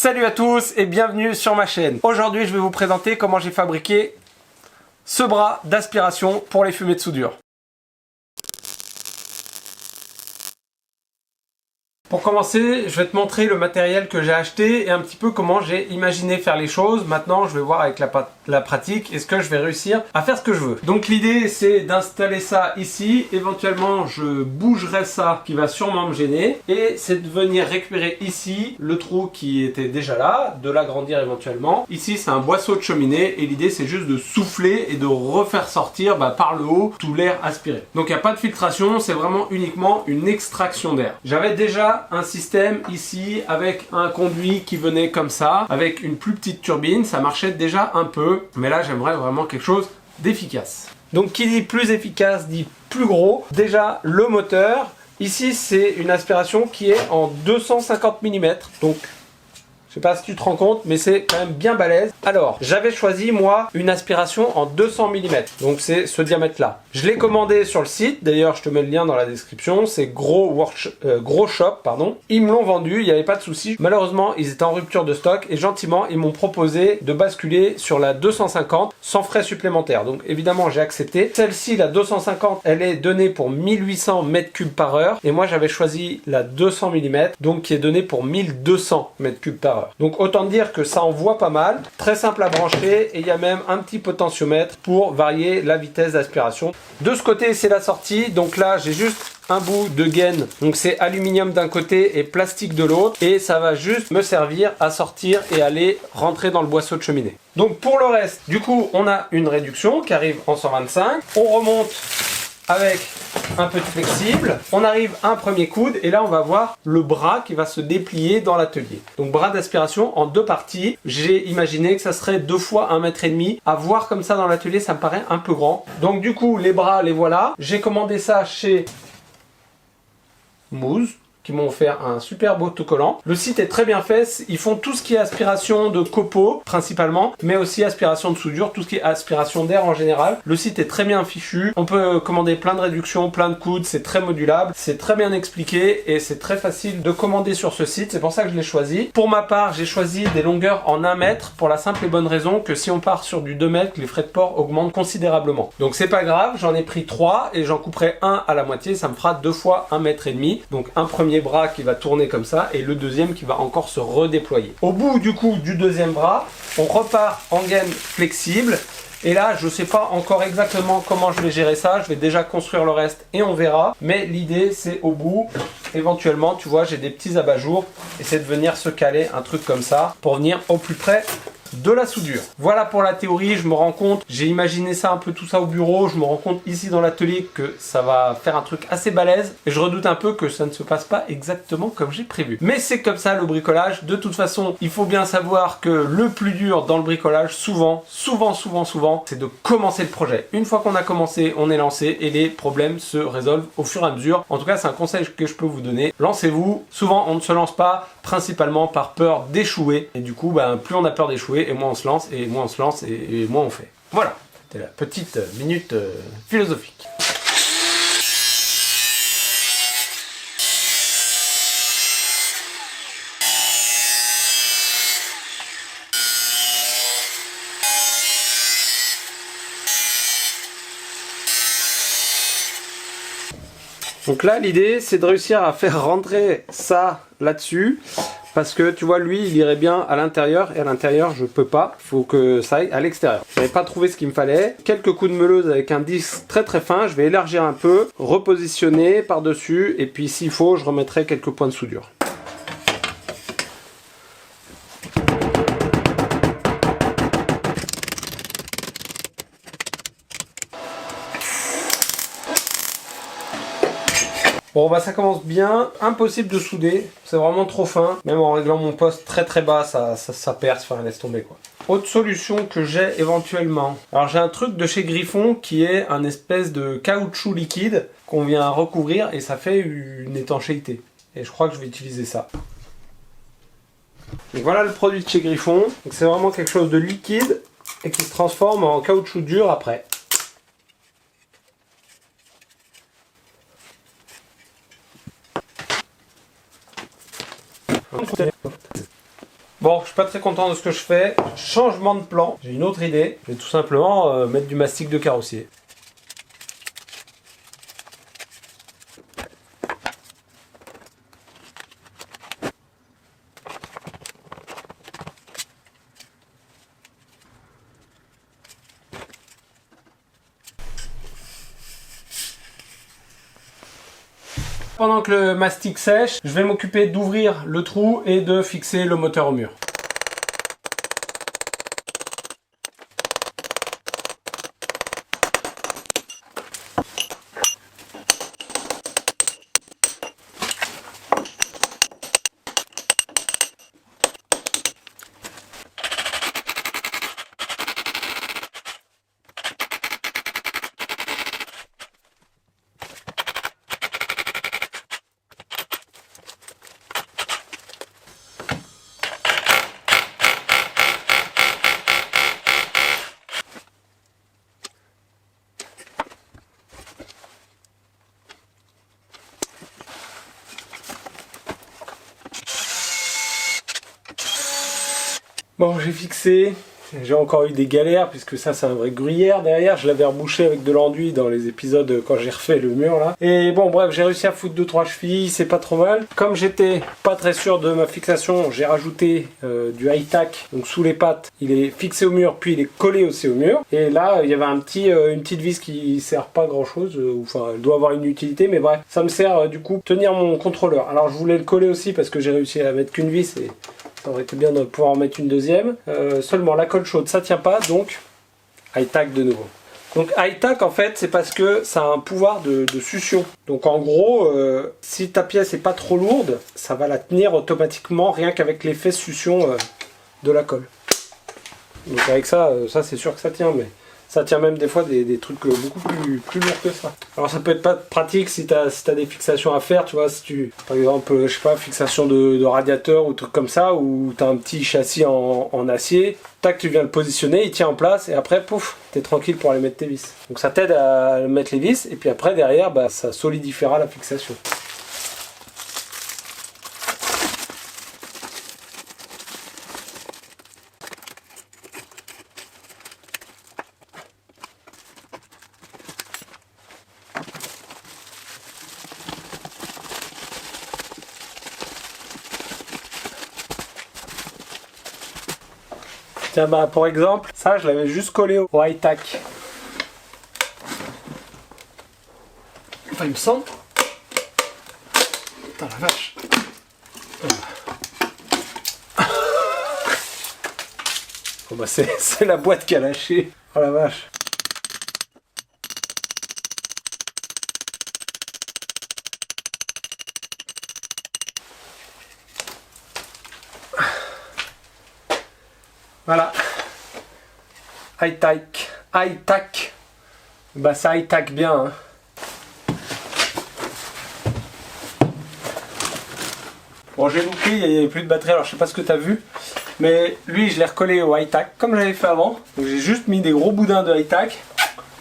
Salut à tous et bienvenue sur ma chaîne. Aujourd'hui, je vais vous présenter comment j'ai fabriqué ce bras d'aspiration pour les fumées de soudure. Pour commencer, je vais te montrer le matériel que j'ai acheté et un petit peu comment j'ai imaginé faire les choses. Maintenant, je vais voir avec la pratique, est-ce que je vais réussir à faire ce que je veux. Donc l'idée, c'est d'installer ça ici. Éventuellement, je bougerai ça qui va sûrement me gêner. Et c'est de venir récupérer ici le trou qui était déjà là, de l'agrandir éventuellement. Ici, c'est un boisseau de cheminée et l'idée, c'est juste de souffler et de refaire sortir par le haut tout l'air aspiré. Donc il n'y a pas de filtration, c'est vraiment uniquement une extraction d'air. J'avais déjà un système ici avec un conduit qui venait comme ça, avec une plus petite turbine, ça marchait déjà un peu, mais là j'aimerais vraiment quelque chose d'efficace. Donc qui dit plus efficace dit plus gros. Déjà le moteur, ici c'est une aspiration qui est en 250 mm, donc je sais pas si tu te rends compte, mais c'est quand même bien balèze. Alors, j'avais choisi, moi, une aspiration en 200 mm. Donc, c'est ce diamètre-là. Je l'ai commandé sur le site. D'ailleurs, je te mets le lien dans la description. C'est Gros Shop, pardon. Ils me l'ont vendu, il n'y avait pas de souci. Malheureusement, ils étaient en rupture de stock. Et gentiment, ils m'ont proposé de basculer sur la 250 sans frais supplémentaires. Donc, évidemment, j'ai accepté. Celle-ci, la 250, elle est donnée pour 1800 m3 par heure. Et moi, j'avais choisi la 200 mm, donc qui est donnée pour 1200 m3 par heure. Donc autant dire que ça envoie pas mal, très simple à brancher et il y a même un petit potentiomètre pour varier la vitesse d'aspiration. De ce côté c'est la sortie, donc là j'ai juste un bout de gaine, donc c'est aluminium d'un côté et plastique de l'autre et ça va juste me servir à sortir et aller rentrer dans le boisseau de cheminée. Donc pour le reste, du coup on a une réduction qui arrive en 125, on remonte avec un peu de flexible, on arrive à un premier coude et là on va voir le bras qui va se déplier dans l'atelier. Donc bras d'aspiration en deux parties, j'ai imaginé que ça serait 2 fois 1,5 m. À voir comme ça dans l'atelier ça me paraît un peu grand. Donc du coup les bras les voilà, j'ai commandé ça chez Moose, qui m'ont offert un super beau autocollant. Le site est très bien fait, ils font tout ce qui est aspiration de copeaux principalement, mais aussi aspiration de soudure, tout ce qui est aspiration d'air en général. Le site est très bien fichu, on peut commander plein de réductions, plein de coudes, c'est très modulable, c'est très bien expliqué et c'est très facile de commander sur ce site, c'est pour ça que je l'ai choisi. Pour ma part, j'ai choisi des longueurs en 1 mètre pour la simple et bonne raison que si on part sur du 2 mètres, les frais de port augmentent considérablement. Donc c'est pas grave, j'en ai pris 3 et j'en couperai un à la moitié, ça me fera 2 fois 1,5 m. Donc un premier bras qui va tourner comme ça et le deuxième qui va encore se redéployer. Au bout du coup du deuxième bras, on repart en gaine flexible et là je sais pas encore exactement comment je vais gérer ça, je vais déjà construire le reste et on verra, mais l'idée c'est au bout, éventuellement tu vois j'ai des petits abat-jours et c'est de venir se caler un truc comme ça pour venir au plus près de la soudure. Voilà pour la théorie, je me rends compte, j'ai imaginé ça un peu tout ça au bureau, je me rends compte ici dans l'atelier que ça va faire un truc assez balèze et je redoute un peu que ça ne se passe pas exactement comme j'ai prévu. Mais c'est comme ça le bricolage, de toute façon il faut bien savoir que le plus dur dans le bricolage souvent, c'est de commencer le projet. Une fois qu'on a commencé, on est lancé et les problèmes se résolvent au fur et à mesure. En tout cas c'est un conseil que je peux vous donner, lancez-vous. Souvent on ne se lance pas principalement par peur d'échouer et du coup plus on a peur d'échouer et moins on se lance, et moins on se lance, et moins on fait. Voilà, c'était la petite minute philosophique. Donc là, l'idée, c'est de réussir à faire rentrer ça là-dessus. Parce que tu vois, lui, il irait bien à l'intérieur et à l'intérieur, je peux pas. Il faut que ça aille à l'extérieur. Je n'avais pas trouvé ce qu'il me fallait. Quelques coups de meuleuse avec un disque très très fin. Je vais élargir un peu, repositionner par-dessus. Et puis s'il faut, je remettrai quelques points de soudure. Bon ça commence bien, impossible de souder, c'est vraiment trop fin, même en réglant mon poste très très bas, ça perce, enfin laisse tomber quoi. Autre solution que j'ai éventuellement, alors j'ai un truc de chez Griffon qui est un espèce de caoutchouc liquide qu'on vient recouvrir et ça fait une étanchéité. Et je crois que je vais utiliser ça. Donc voilà le produit de chez Griffon, c'est vraiment quelque chose de liquide et qui se transforme en caoutchouc dur après. Bon, je suis pas très content de ce que je fais. Changement de plan. J'ai une autre idée. Je vais tout simplement mettre du mastic de carrossier. Pendant que le mastic sèche, je vais m'occuper d'ouvrir le trou et de fixer le moteur au mur. Bon, j'ai fixé, j'ai encore eu des galères puisque ça c'est un vrai gruyère derrière, je l'avais rebouché avec de l'enduit dans les épisodes quand j'ai refait le mur là. Et bon bref, j'ai réussi à foutre 2-3 chevilles, c'est pas trop mal. Comme j'étais pas très sûr de ma fixation, j'ai rajouté du high-tack, donc sous les pattes, il est fixé au mur puis il est collé aussi au mur. Et là il y avait une petite vis qui sert pas grand chose, enfin elle doit avoir une utilité, mais bref, ça me sert du coup tenir mon contrôleur. Alors je voulais le coller aussi parce que j'ai réussi à mettre qu'une vis et ça aurait été bien de pouvoir en mettre une deuxième. Seulement la colle chaude ça tient pas, donc high-tack de nouveau. Donc high-tack en fait c'est parce que ça a un pouvoir de succion. Donc en gros si ta pièce est pas trop lourde, ça va la tenir automatiquement rien qu'avec l'effet succion de la colle. Donc avec ça, ça c'est sûr que ça tient, mais ça tient même des fois des trucs beaucoup plus lourds que ça. Alors ça peut être pas pratique si t'as des fixations à faire, tu vois, si tu, par exemple, je sais pas, fixation de radiateur ou trucs comme ça, où t'as un petit châssis en acier, tac, tu viens le positionner, il tient en place, et après, pouf, t'es tranquille pour aller mettre tes vis. Donc ça t'aide à mettre les vis, et puis après, derrière, bah, ça solidifiera la fixation. Tiens, bah, pour exemple, ça je l'avais juste collé au high-tack. Enfin, il me semble. Putain, la vache. Oh, bah, c'est la boîte qui a lâché. Oh la vache. Voilà. High-tack. High-tack. Bah ça high-tack bien. Hein. Bon, j'ai loupé, il n'y avait plus de batterie, alors je sais pas ce que tu as vu. Mais lui, je l'ai recollé au high-tack, comme j'avais fait avant. Donc j'ai juste mis des gros boudins de high-tack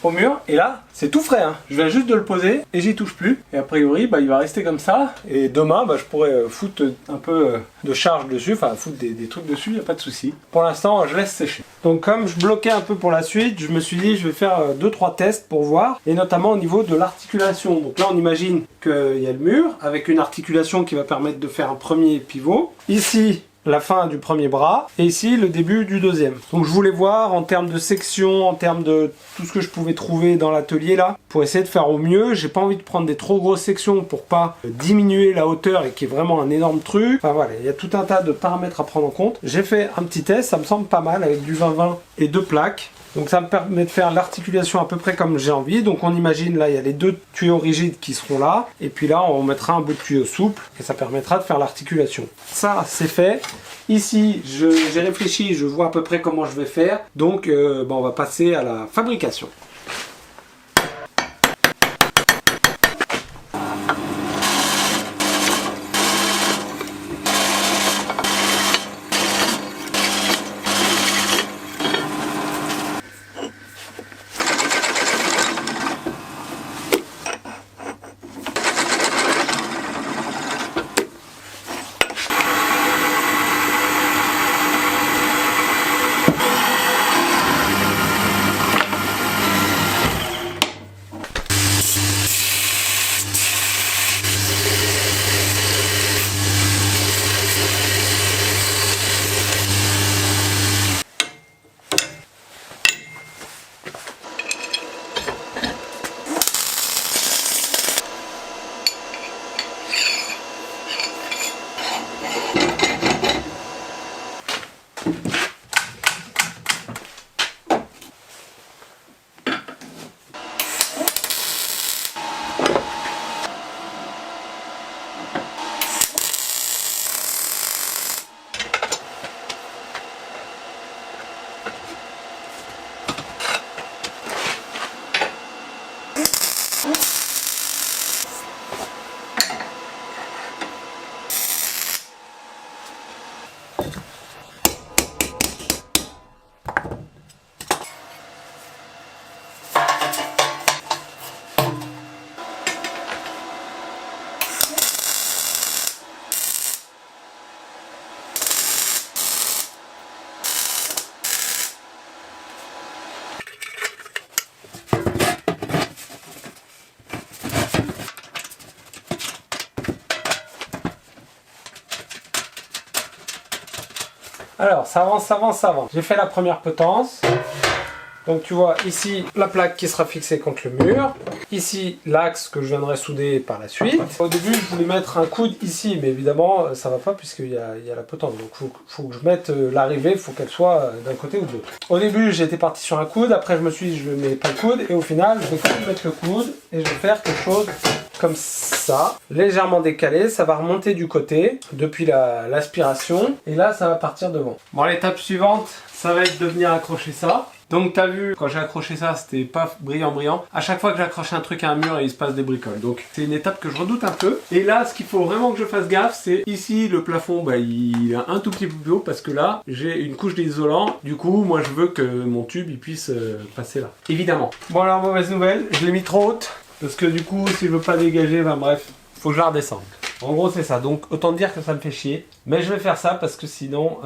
au mur. Et là, c'est tout frais. Hein. Je viens juste de le poser et j'y touche plus. Et a priori, bah, il va rester comme ça. Et demain, bah, je pourrais foutre un peu de charge dessus. Enfin, foutre des trucs dessus, il n'y a pas de souci. Pour l'instant, je laisse sécher. Donc comme je bloquais un peu pour la suite, je me suis dit, je vais faire 2-3 tests pour voir. Et notamment au niveau de l'articulation. Donc là, on imagine qu'il y a le mur avec une articulation qui va permettre de faire un premier pivot. Ici, la fin du premier bras, et ici le début du deuxième. Donc je voulais voir en termes de section, en termes de tout ce que je pouvais trouver dans l'atelier là, pour essayer de faire au mieux. J'ai pas envie de prendre des trop grosses sections pour pas diminuer la hauteur et qui est vraiment un énorme truc. Enfin voilà, il y a tout un tas de paramètres à prendre en compte. J'ai fait un petit test, ça me semble pas mal, avec du 20-20 et 2 plaques. Donc ça me permet de faire l'articulation à peu près comme j'ai envie. Donc on imagine là il y a les 2 tuyaux rigides qui seront là. Et puis là on mettra un bout de tuyau souple et ça permettra de faire l'articulation. Ça c'est fait. Ici j'ai réfléchi, je vois à peu près comment je vais faire. Donc on va passer à la fabrication. Alors, ça avance, ça avance, ça avance. J'ai fait la première potence. Donc tu vois ici la plaque qui sera fixée contre le mur. Ici l'axe que je viendrai souder par la suite. Au début je voulais mettre un coude ici, mais évidemment ça va pas puisqu'il y a la potence. Donc faut que je mette l'arrivée, il faut qu'elle soit d'un côté ou de l'autre. Au début j'étais parti sur un coude, après je me suis dit je ne mets pas le coude. Et au final je vais quand même mettre le coude et je vais faire quelque chose comme ça. Légèrement décalé, ça va remonter du côté depuis l'aspiration. Et là ça va partir devant. Bon, l'étape suivante, ça va être de venir accrocher ça. Donc t'as vu, quand j'ai accroché ça, c'était pas brillant. À chaque fois que j'accroche un truc à un mur, il se passe des bricoles. Donc c'est une étape que je redoute un peu. Et là, ce qu'il faut vraiment que je fasse gaffe, c'est ici, le plafond, bah, il est un tout petit peu plus haut parce que là, j'ai une couche d'isolant. Du coup, moi, je veux que mon tube, il puisse passer là. Évidemment. Bon alors, mauvaise nouvelle, je l'ai mis trop haute. Parce que du coup, si je veux pas dégager, ben bref, faut que je la redescende. En gros c'est ça, donc autant dire que ça me fait chier. Mais je vais faire ça parce que sinon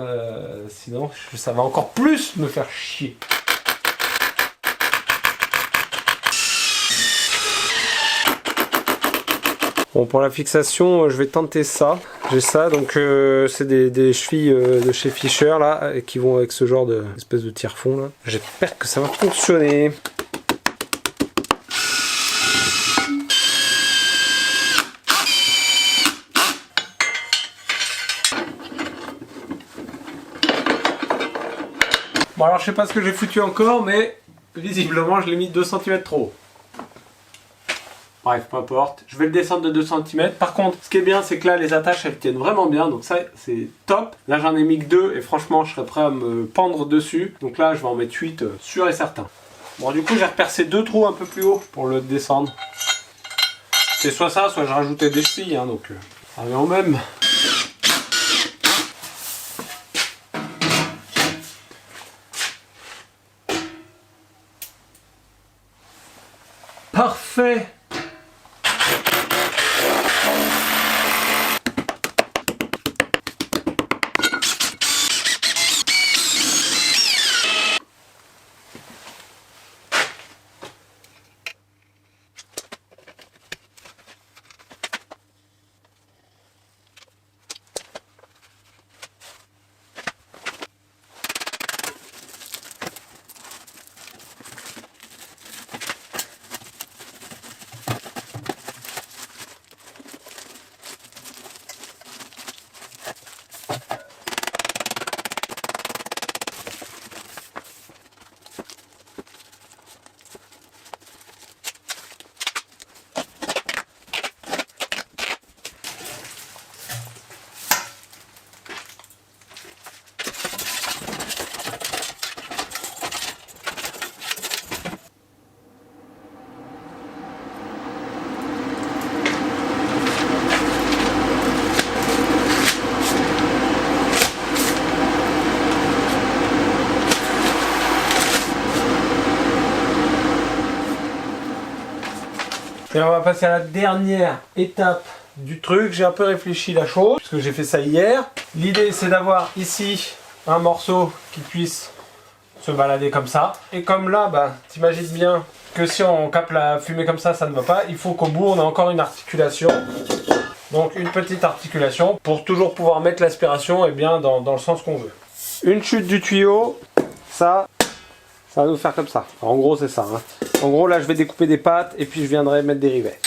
ça va encore plus me faire chier. Bon, pour la fixation, je vais tenter ça. J'ai ça, donc c'est des chevilles de chez Fisher là, qui vont avec ce genre d'espèce de tire-fond là. J'espère que ça va fonctionner. Bon alors je sais pas ce que j'ai foutu encore, mais visiblement je l'ai mis 2 cm trop haut. Bref, peu importe. Je vais le descendre de 2 cm. Par contre, ce qui est bien, c'est que là, les attaches, elles tiennent vraiment bien. Donc ça, c'est top. Là, j'en ai mis que 2 et franchement, je serais prêt à me pendre dessus. Donc là, je vais en mettre 8, sûr et certain. Bon, du coup, j'ai repercé 2 trous un peu plus haut pour le descendre. C'est soit ça, soit je rajoutais des chevilles. Hein, donc, ça revient au même. Parfait! Et on va passer à la dernière étape du truc. J'ai un peu réfléchi la chose, parce que j'ai fait ça hier. L'idée c'est d'avoir ici un morceau qui puisse se balader comme ça. Et comme là, bah, t'imagines bien que si on capte la fumée comme ça ne va pas. Il faut qu'au bout on ait encore une articulation. Donc une petite articulation pour toujours pouvoir mettre l'aspiration et bien dans le sens qu'on veut. Une chute du tuyau, ça va nous faire comme ça. En gros c'est ça. Hein. En gros là je vais découper des pattes et puis je viendrai mettre des rivets.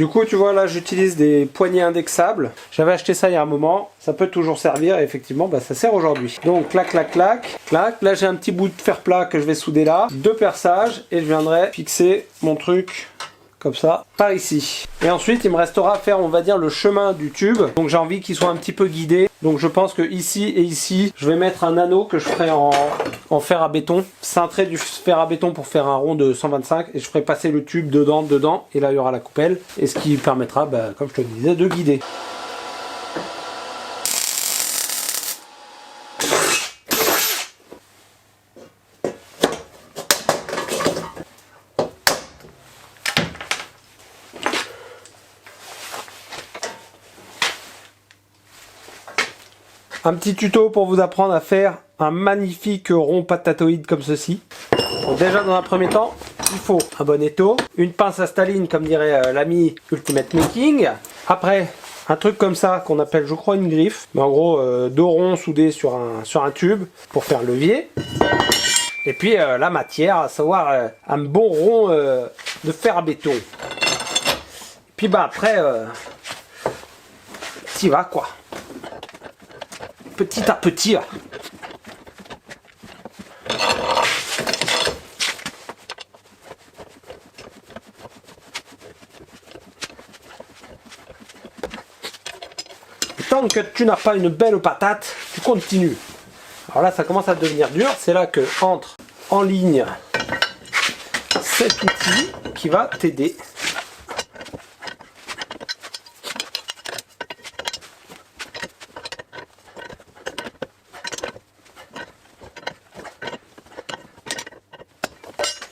Du coup, tu vois, là, j'utilise des poignées indexables. J'avais acheté ça il y a un moment. Ça peut toujours servir et effectivement, bah, ça sert aujourd'hui. Donc, clac, clac, clac, clac. Là, j'ai un petit bout de fer plat que je vais souder là. 2 perçages et je viendrai fixer mon truc comme ça, par ici. Et ensuite, il me restera à faire, on va dire, le chemin du tube. Donc, j'ai envie qu'il soit un petit peu guidé. Donc, je pense que ici et ici, je vais mettre un anneau que je ferai en fer à béton. Cintrer du fer à béton pour faire un rond de 125. Et je ferai passer le tube dedans. Et là, il y aura la coupelle. Et ce qui permettra, bah, comme je te le disais, de guider. Un petit tuto pour vous apprendre à faire un magnifique rond patatoïde comme ceci. Donc déjà dans un premier temps, il faut un bon étau, une pince à Staline comme dirait l'ami Ultimate Making. Après, un truc comme ça qu'on appelle je crois une griffe. Mais en gros, 2 ronds soudés sur un tube pour faire levier. Et puis la matière, à savoir un bon rond de fer à béton. Et puis bah après, t'y vas quoi. Petit à petit. Tant que tu n'as pas une belle patate, tu continues. Alors là, ça commence à devenir dur. C'est là que entre en ligne cet outil qui va t'aider.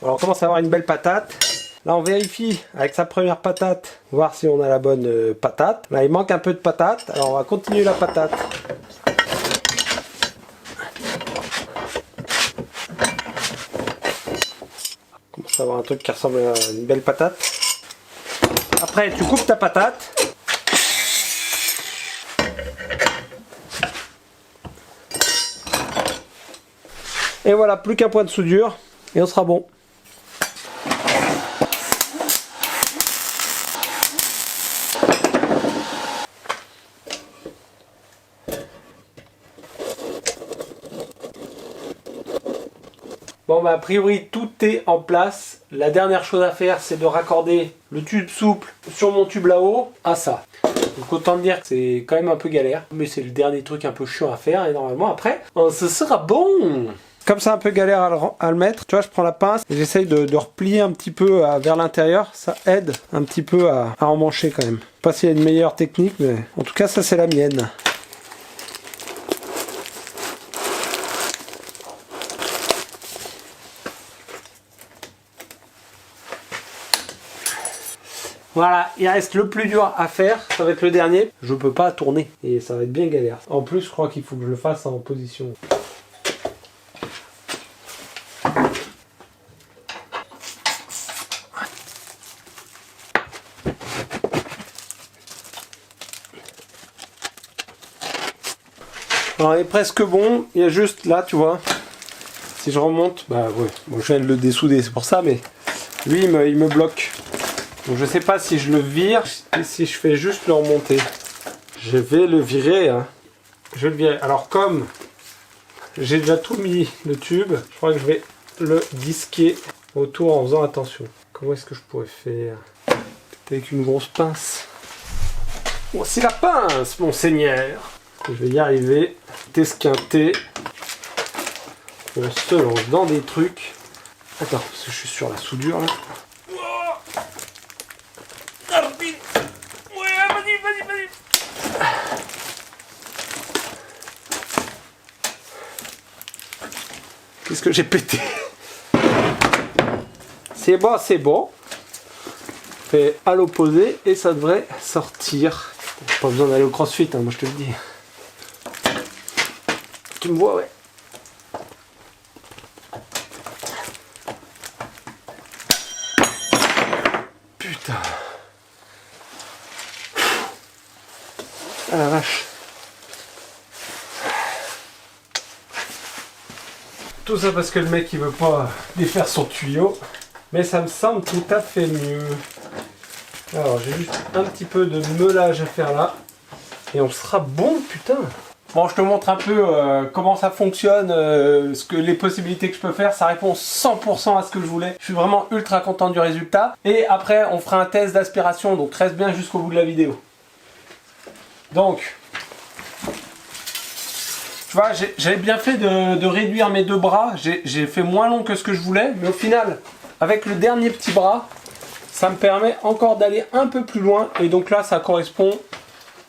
Alors on commence à avoir une belle patate. Là on vérifie avec sa première patate, voir si on a la bonne patate. Là il manque un peu de patate, alors on va continuer la patate. On commence à avoir un truc qui ressemble à une belle patate. Après tu coupes ta patate. Et voilà, plus qu'un point de soudure et on sera bon. Bon bah a priori tout est en place. La dernière chose à faire c'est de raccorder le tube souple sur mon tube là-haut à ça. Donc autant dire que c'est quand même un peu galère. Mais c'est le dernier truc un peu chiant à faire et normalement après ce sera bon. Comme c'est un peu galère à le mettre, tu vois je prends la pince et j'essaye de replier un petit peu vers l'intérieur. Ça aide un petit peu à emmancher quand même. Pas s'il y a une meilleure technique mais en tout cas ça c'est la mienne. Voilà, il reste le plus dur à faire, ça va être le dernier. Je peux pas tourner et ça va être bien galère. En plus, je crois qu'il faut que je le fasse en position. Alors, il est presque bon, il y a juste là, tu vois. Si je remonte, bah ouais, bon, je viens de le dessouder, c'est pour ça, mais lui, il me bloque. Donc je sais pas si je le vire et si je fais juste le remonter. Je vais le virer. Hein. Je vais le virer. Alors comme j'ai déjà tout mis le tube, je crois que je vais le disquer autour en faisant attention. Comment est-ce que je pourrais faire? Peut-être avec une grosse pince. Voici la pince, monseigneur. Je vais y arriver. T'esquinter. On se lance dans des trucs. Attends, parce que je suis sur la soudure là. Qu'est-ce que j'ai pété? C'est bon, c'est bon. Fait à l'opposé et ça devrait sortir. Pas besoin d'aller au crossfit, hein, moi je te le dis. Tu me vois, ouais. Putain. Ah la vache. Tout ça parce que le mec il veut pas défaire son tuyau. Mais ça me semble tout à fait mieux. Alors j'ai juste un petit peu de meulage à faire là. Et on sera bon, putain. Bon, je te montre un peu comment ça fonctionne, les possibilités que je peux faire. Ça répond 100% à ce que je voulais. Je suis vraiment ultra content du résultat. Et après, on fera un test d'aspiration. Donc reste bien jusqu'au bout de la vidéo. Donc, tu vois, j'avais bien fait de réduire mes deux bras. J'ai fait moins long que ce que je voulais. Mais au final, avec le dernier petit bras, ça me permet encore d'aller un peu plus loin. Et donc là, ça correspond,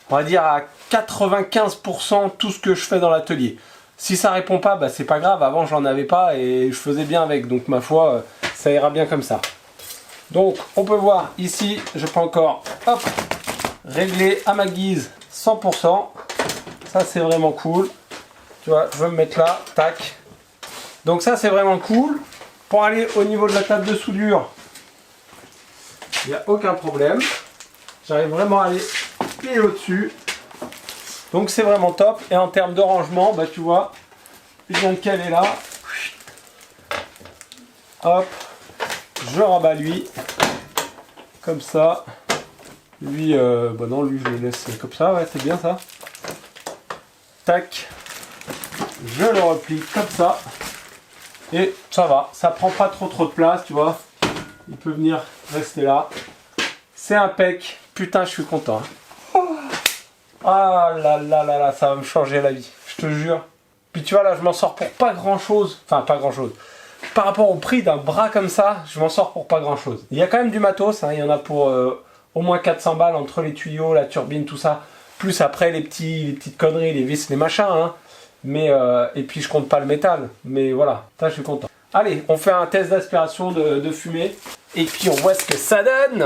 on va dire, à 95% tout ce que je fais dans l'atelier. Si ça répond pas, bah c'est pas grave. Avant, j'en avais pas et je faisais bien avec. Donc, ma foi, ça ira bien comme ça. Donc, on peut voir ici, je peux encore, hop, régler à ma guise 100%. Ça, c'est vraiment cool. Tu vois, je vais me mettre là, tac. Donc ça, c'est vraiment cool. Pour aller au niveau de la table de soudure, il n'y a aucun problème. J'arrive vraiment à aller pile au-dessus. Donc c'est vraiment top. Et en termes de rangement, bah tu vois, je viens de caler là. Hop, je rabats lui. Comme ça. Lui, bah non, lui je le laisse comme ça, ouais, c'est bien ça. Tac. Je le replie comme ça. Et ça va, ça prend pas trop de place, tu vois. Il peut venir rester là. C'est impec. Putain, je suis content. Ah là là là là, ça va me changer la vie, je te jure. Puis tu vois là, je m'en sors pour pas grand chose. Enfin, pas grand chose. Par rapport au prix d'un bras comme ça, je m'en sors pour pas grand chose. Il y a quand même du matos, hein. Il y en a pour au moins 400 balles entre les tuyaux, la turbine, tout ça. Plus après les petites conneries, les vis, les machins. Hein. Mais, et puis je compte pas le métal. Mais voilà, ça je suis content. Allez, on fait un test d'aspiration de fumée. Et puis on voit ce que ça donne.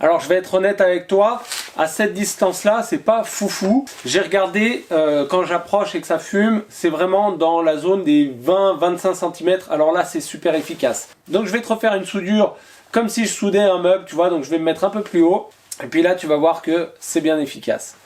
Alors je vais être honnête avec toi, à cette distance là c'est pas foufou. J'ai regardé quand j'approche et que ça fume, c'est vraiment dans la zone des 20-25 cm. Alors là c'est super efficace. Donc je vais te refaire une soudure comme si je soudais un meuble, tu vois, donc je vais me mettre un peu plus haut. Et puis là tu vas voir que c'est bien efficace.